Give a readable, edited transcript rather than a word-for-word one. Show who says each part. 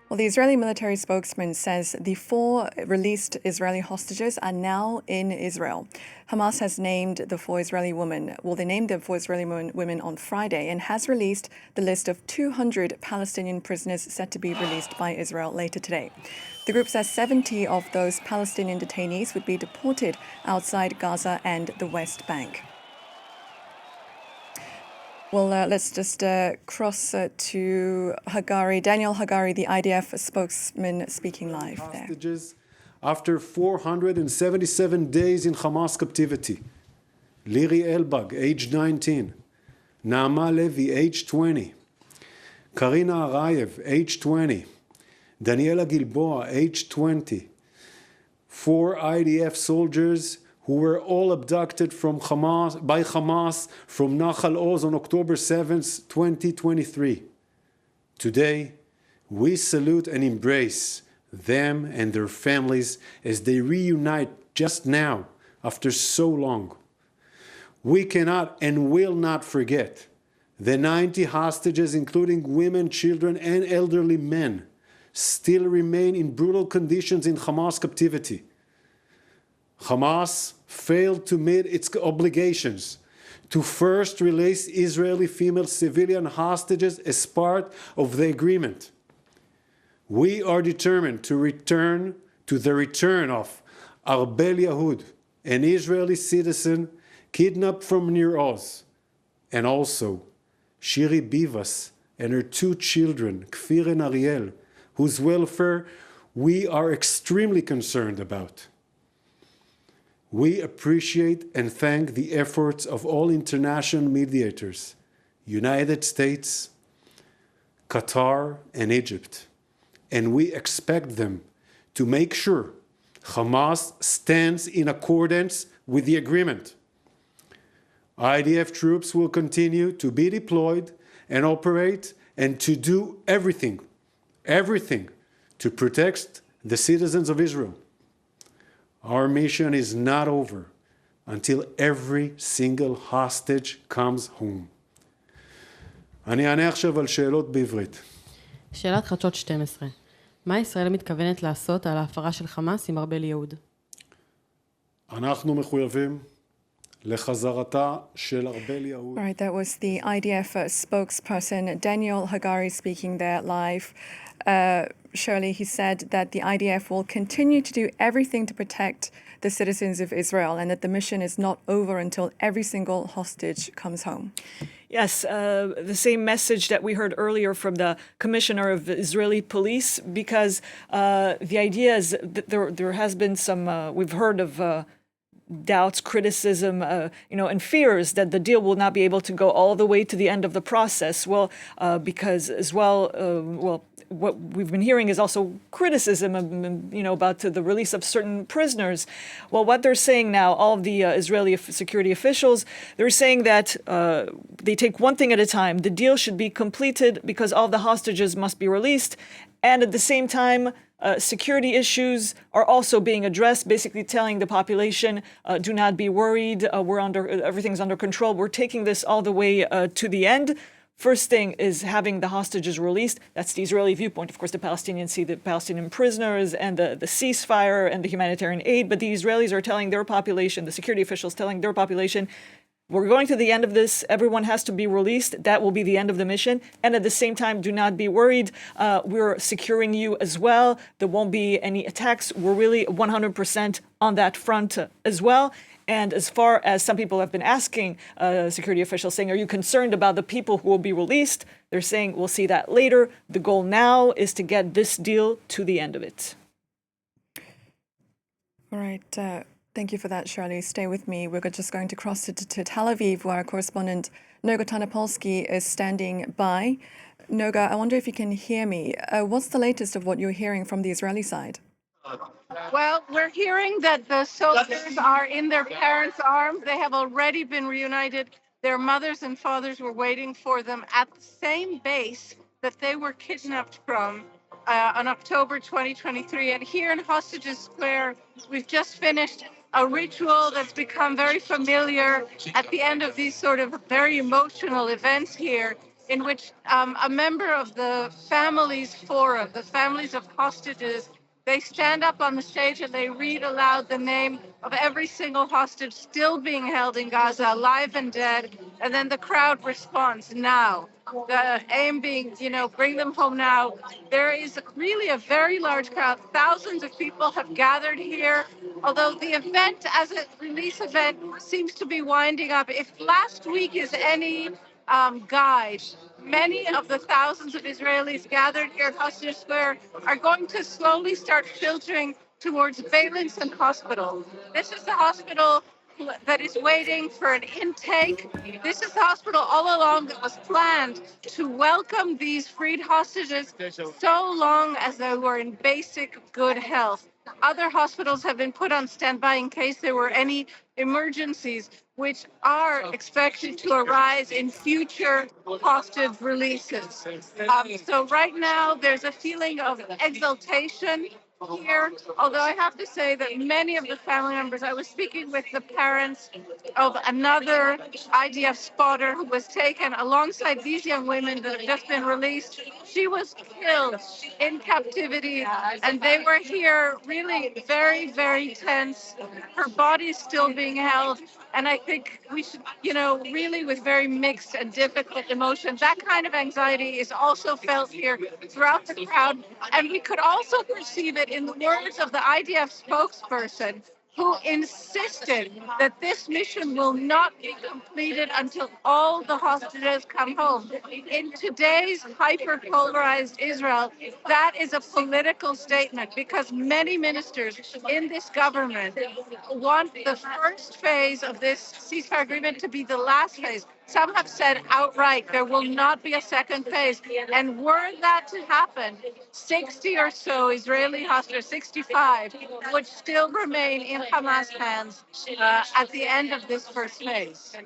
Speaker 1: Well, the Israeli military spokesman says the 4 released Israeli hostages are now in Israel. Hamas has named the 4 Israeli women. Well, they named the 4 Israeli women on Friday and has released the list of 200 Palestinian prisoners set to be released by Israel later today. The group says 70 of those Palestinian detainees would be deported outside Gaza and the West Bank. Well, let's just cross to Hagari. Daniel Hagari, the IDF spokesman, speaking live there.
Speaker 2: Hostages after 477 days in Hamas captivity. Liri Elbag, age 19. Naama Levi, age 20. Karina Arayev, age 20. Daniela Gilboa, age 20. 4 IDF soldiers who were all abducted by Hamas from Nahal Oz on October 7th, 2023. Today, we salute and embrace them and their families as they reunite just now after so long. We cannot and will not forget the 90 hostages, including women, children, and elderly men, still remain in brutal conditions in Hamas captivity. Hamas failed to meet its obligations to first release Israeli female civilian hostages as part of the agreement. We are determined to the return of Arbel Yahud, an Israeli citizen kidnapped from Nir Oz, and also Shiri Bivas and her 2 children, Kfir and Ariel, whose welfare we are extremely concerned about. We appreciate and thank the efforts of all international mediators, United States, Qatar, and Egypt, and we expect them to make sure Hamas stands in accordance with the agreement. IDF troops will continue to be deployed and operate and to do everything to protect the citizens of Israel. Our mission is not over until every single hostage comes home. אני אענה עכשיו על שאלות בעברית.
Speaker 3: שאלת חדשות 12. מה ישראל מתכוונת לעשות על ההפרה של חמאס עם ארבל יהוד?
Speaker 2: אנחנו מחויבים לחזרתה של ארבל יהוד.
Speaker 1: All right, that was the IDF spokesperson, Daniel Hagari, speaking there live. Shirley, he said that the IDF will continue to do everything to protect the citizens of Israel and that the mission is not over until every single hostage comes home.
Speaker 4: Yes, the same message that we heard earlier from the commissioner of Israeli police, because the idea is that there has been some, we've heard of doubts, criticism, and fears that the deal will not be able to go all the way to the end of the process. Well, because as well, what we've been hearing is also criticism, about the release of certain prisoners. Well, what they're saying now, all of the Israeli security officials, they're saying that they take one thing at a time. The deal should be completed because all the hostages must be released. And at the same time, security issues are also being addressed, basically telling the population, do not be worried, everything's under control. We're taking this all the way to the end. First thing is having the hostages released. That's the Israeli viewpoint. Of course, the Palestinians see the Palestinian prisoners and the ceasefire and the humanitarian aid, but the Israelis are telling their population, the security officials telling their population, we're going to the end of this. Everyone has to be released. That will be the end of the mission. And at the same time, do not be worried. We're securing you as well. There won't be any attacks. We're really 100% on that front as well. And as far as some people have been asking security officials saying, are you concerned about the people who will be released? They're saying, we'll see that later. The goal now is to get this deal to the end of it.
Speaker 1: All right. Thank you for that, Shirley. Stay with me. We're just going to cross to Tel Aviv, where our correspondent Noga Tarnopolsky is standing by. Noga, I wonder if you can hear me. What's the latest of what you're hearing from the Israeli side?
Speaker 5: Well, we're hearing that the soldiers are in their parents' arms. They have already been reunited. Their mothers and fathers were waiting for them at the same base that they were kidnapped from on October 2023. And here in Hostages Square, we've just finished a ritual that's become very familiar at the end of these sort of very emotional events here. in which a member of the families forum, the families of hostages, they stand up on the stage and they read aloud the name of every single hostage still being held in Gaza, alive and dead, and then the crowd responds now. The aim being, bring them home now. There is really a very large crowd. Thousands of people have gathered here. Although the event, as a release event, seems to be winding up. If last week is any guide, many of the thousands of Israelis gathered here at Hostage Square are going to slowly start filtering towards Beilinson Hospital. This is the hospital that is waiting for an intake. This is the hospital all along that was planned to welcome these freed hostages so long as they were in basic good health. Other hospitals have been put on standby in case there were any emergencies, which are expected to arise in future hostage releases. So right now, there's a feeling of exultation here, although I have to say that many of the family members, I was speaking with the parents of another IDF spotter who was taken alongside these young women that have just been released. She was killed in captivity, and they were here really very, very tense. Her body's still being held, and I think we should, really with very mixed and difficult emotions. That kind of anxiety is also felt here throughout the crowd, and we could also perceive it in the words of the IDF spokesperson, who insisted that this mission will not be completed until all the hostages come home. In today's hyper-polarized Israel, that is a political statement because many ministers in this government want the first phase of this ceasefire agreement to be the last phase. Some have said outright there will not be a second phase. And were that to happen, 60 or so Israeli hostages, 65, would still remain in Hamas hands at the end of this first phase.